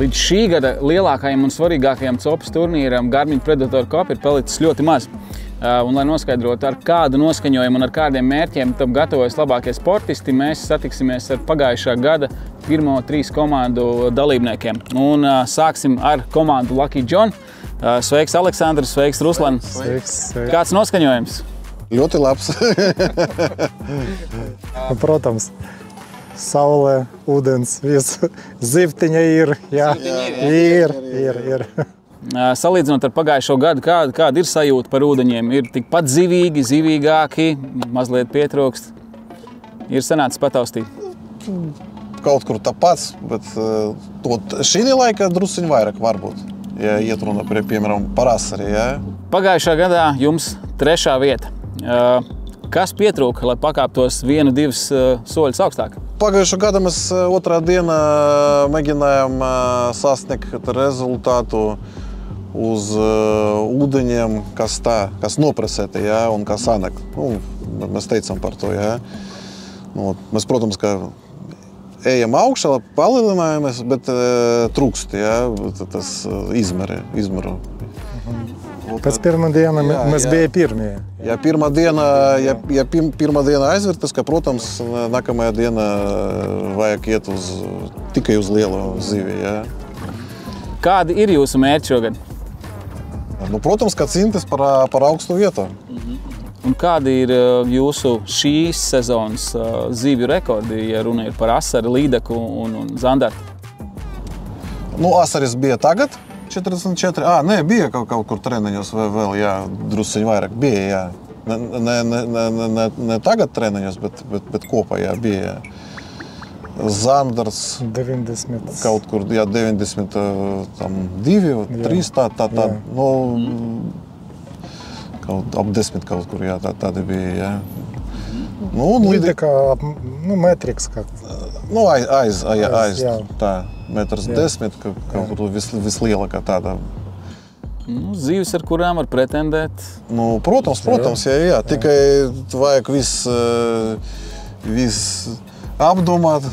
Līdz šī gada lielākajam un svarīgākajam copas turnīram Garmin Predator Cup ir palicis ļoti maz. Un, lai noskaidrotu, ar kādu noskaņojumu un ar kādiem mērķiem tam gatavojas labākie sportisti, mēs satiksimies ar pagājušā gada pirmo 3 komandu dalībniekiem. Un sāksim ar komandu Lucky John. Sveiks, Aleksandrs, sveiks, Ruslan. Sveiks. Kāds noskaņojums? Ļoti labs. Protams, saulē, ūdens, viss. Zivtiņa ir, jā. Ir. Salīdzinot ar pagājušo gadu, kāda ir sajūta par ūdeņiem? Ir tikpat zivīgi, zivīgāki, mazliet pietrūkst. Ir sanācis pataustīt? Kaut kur tāpats, bet šī laika drusciņ vairāk varbūt. Ja iet runa, piemēram, par asari, jā. Pagājušā gadā jums 3. vieta. Kas pietrūka, lai pakāptos 1-2 soļus augstāk? Pagājušā gada mēs 2. dienā mēģinājām sasniegt rezultātu uz ūdeņiem, kas noprasēti, jā, un kas sanāk. Mēs teicām par to, jā. Mēs, protams, ka ejam augšā, palielinājamies, bet trūkst, jā, tas izmeru. Pēc pirmā diena mēs bija pirmie. Ja pirmā diena aizvērtas, ka, protams, nākamajā dienā vajag iet tikai uz lielo zivi, jā. Kādi ir jūsu mērķi šogad? Protams, ka cīnīties par augstu vietu. Un kādi ir jūsu šīs sezonas zivju rekordi, ja runa ir par asari, līdaku un zandartu? Asaris bija tagad 44. Bija kaut kur treniņos vēl, jā, drusciņ vairāk bija, jā. Ne tagad treniņos, bet kopā, jā, bija, jā. Zandarts 90. Kaut kur, jā, 92, 3, tā. Kaut ap 10 kaut kur, jā, tādi bija, jā. Līdeka, metriks kā. Aiz, tā, 1,10 m, kaut kur vislielākā tāda. Zivis, ar kurām var pretendēt? Protams, jā. Tikai vajag viss apdomāt,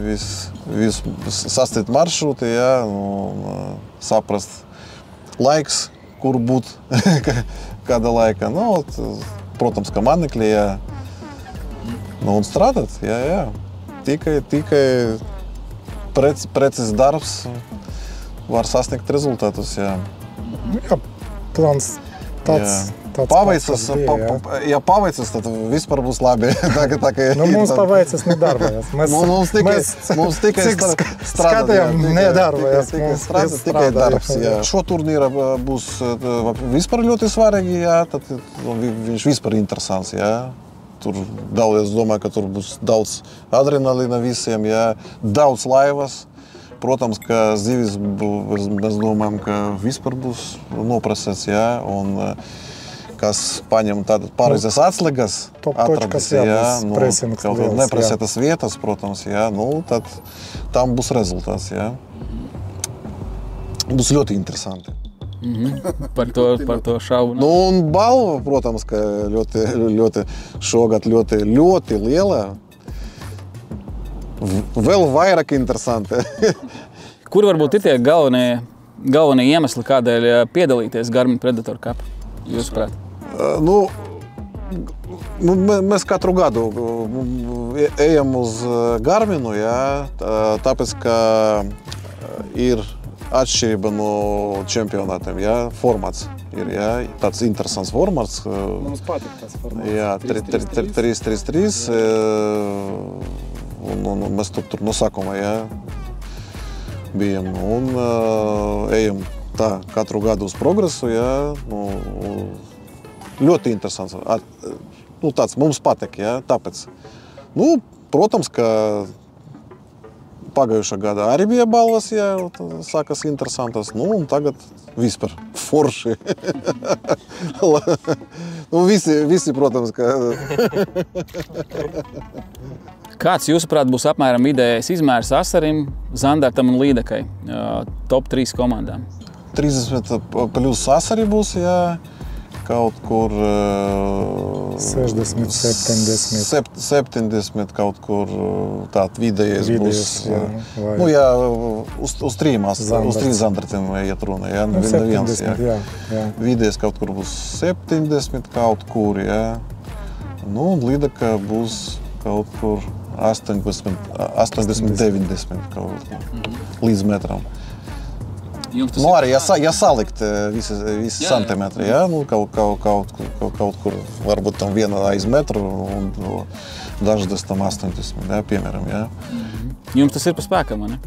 visu sastīt maršruti, jā, saprast laiks, kur būt, kāda laika. Protams, ka manekļi, jā. Un strādāt, jā. Tikai precīzs darbs var sasniegt rezultātus, jā. Jā, plāns tāds paveicas, ja paveicas, tad vispār būs labi. Mums paveicas nedarbojas. Mums tikai skatījām nedarbojas. Tikai darbs, jā. Šo turnīra būs vispār ļoti svarīgi, jā. Tad viņš vispār interesants, jā. Tur es domāju, ka tur būs daudz adrenalīna visiem, jā. Daudz laivas. Protams, ka zivis, mēs domājam, ka vispār būs noprasēts, jā. Un kas paņem tādas pareizes atslēgas, atradīs, jā, neprasētas vietas, protams, jā, tad tam būs rezultāts, jā. Būs ļoti interesanti. Par to šaubu. Un balva, protams, ka ļoti šogad ļoti liela. Vēl vairāk interesanti. Kur varbūt ir tie galvenie iemesli, kādēļ piedalīties Garmin Predator Cup, jūsuprāt? Mēs katru gadu ejam uz Garminu, jā, tāpēc, ka ir atšķirība no čempionātiem, jā, formāts ir, jā, tāds interesants formāts. Mums patīk tas formāts. Jā, 3-3-3, un mēs tur no sākuma, jā, bijam, un ejam tā katru gadu uz progresu, jā, ļoti interesants. Tāds mums patīk, jā, tāpēc. Protams, ka pagājušā gada arī bija balvas, jā, sākas interesantas, un tagad vispār forši. Visi, protams, ka... Kāds, jūsuprāt, būs apmēram vidējais izmērs asarim, zandartam un līdekai, top 3 komandām? 30 plus asari būs, jā. kaut kur 60, 70 kaut kur tād vidējais būs. Nu, jā, uz trīs zandratiem iet runa, jā, neviens, jā. Vidējais kaut kur būs 70 kaut kur, jā. Nu, un lidaka būs kaut kur 80, 90 kaut kur līdz metram. Nu, arī, ja salikt visi centimetri, jā, nu, kaut kur, varbūt tam viena aiz metru un dažas tam 80, jā, piemēram, jā. Jums tas ir pa spēkam, vai ne?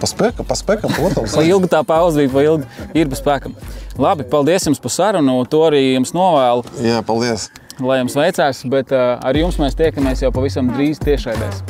Pa spēkam, protams. Pa ilgi tā pauze bija, pa ilgi ir pa spēkam. Labi, paldies jums par sarunu, to arī jums novēlu. Jā, paldies. Lai jums veicās, bet ar jums mēs tiekamies jau pavisam drīz tiešraidēs.